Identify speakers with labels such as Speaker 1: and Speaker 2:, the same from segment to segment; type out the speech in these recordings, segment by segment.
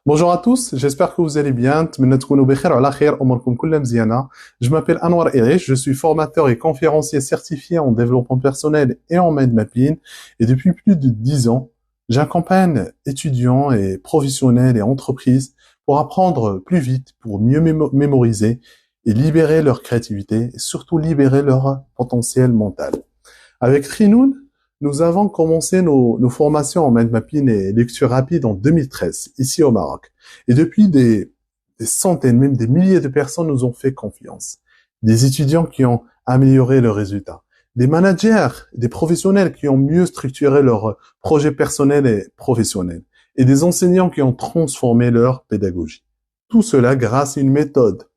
Speaker 1: Bonjour à tous, j'espère que vous allez bien. Je m'appelle Anwar Erish, je suis formateur et conférencier certifié en développement personnel et en mind mapping. Et depuis plus de 10 ans, j'accompagne étudiants et professionnels et entreprises pour apprendre plus vite, pour mieux mémoriser et libérer leur créativité et surtout libérer leur potentiel mental. Avec Trinoun, nous avons commencé nos formations en mind mapping et lecture rapide en 2013, ici au Maroc. Et depuis, des centaines, même des milliers de personnes nous ont fait confiance. Des étudiants qui ont amélioré leurs résultats. Des managers, des professionnels qui ont mieux structuré leurs projets personnels et professionnels. Et des enseignants qui ont transformé leur pédagogie. Tout cela grâce à une méthode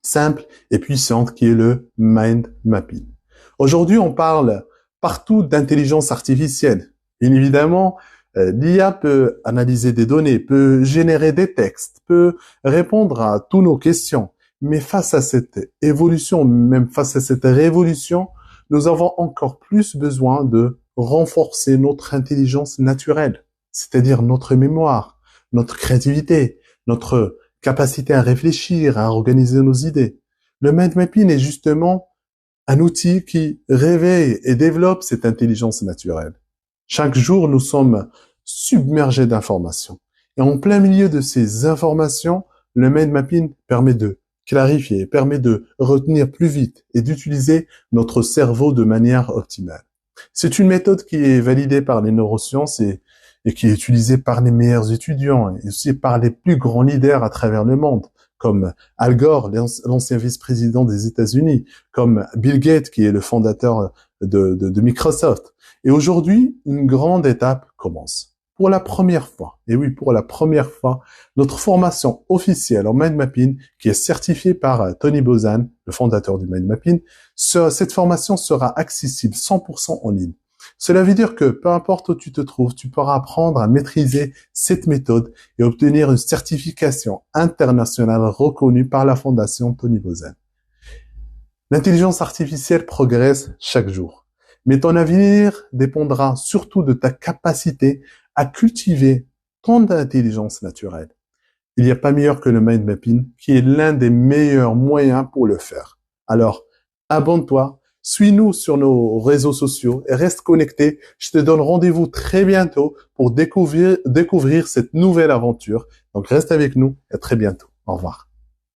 Speaker 1: simple et puissante qui est le mind mapping. Aujourd'hui, on parle partout d'intelligence artificielle. Bien évidemment, l'IA peut analyser des données, peut générer des textes, peut répondre à toutes nos questions. Mais face à cette évolution, même face à cette révolution, nous avons encore plus besoin de renforcer notre intelligence naturelle, c'est-à-dire notre mémoire, notre créativité, notre capacité à réfléchir, à organiser nos idées. Le mind mapping est justement un outil qui réveille et développe cette intelligence naturelle. Chaque jour, nous sommes submergés d'informations. Et en plein milieu de ces informations, le mind mapping permet de clarifier, permet de retenir plus vite et d'utiliser notre cerveau de manière optimale. C'est une méthode qui est validée par les neurosciences et qui est utilisée par les meilleurs étudiants et aussi par les plus grands leaders à travers le monde, comme Al Gore, l'ancien vice-président des États-Unis, comme Bill Gates, qui est le fondateur de Microsoft. Et aujourd'hui, une grande étape commence. Pour la première fois, et oui, pour la première fois, notre formation officielle en mind mapping, qui est certifiée par Tony Buzan, le fondateur du mind mapping, cette formation sera accessible 100% en ligne. Cela veut dire que peu importe où tu te trouves, tu pourras apprendre à maîtriser cette méthode et obtenir une certification internationale reconnue par la fondation Tony Buzan. L'intelligence artificielle progresse chaque jour, mais ton avenir dépendra surtout de ta capacité à cultiver ton intelligence naturelle. Il n'y a pas meilleur que le mind mapping, qui est l'un des meilleurs moyens pour le faire. Alors, abonne-toi, suis-nous sur nos réseaux sociaux et reste connecté. Je te donne rendez-vous très bientôt pour découvrir cette nouvelle aventure. Donc, reste avec nous et à très bientôt. Au revoir.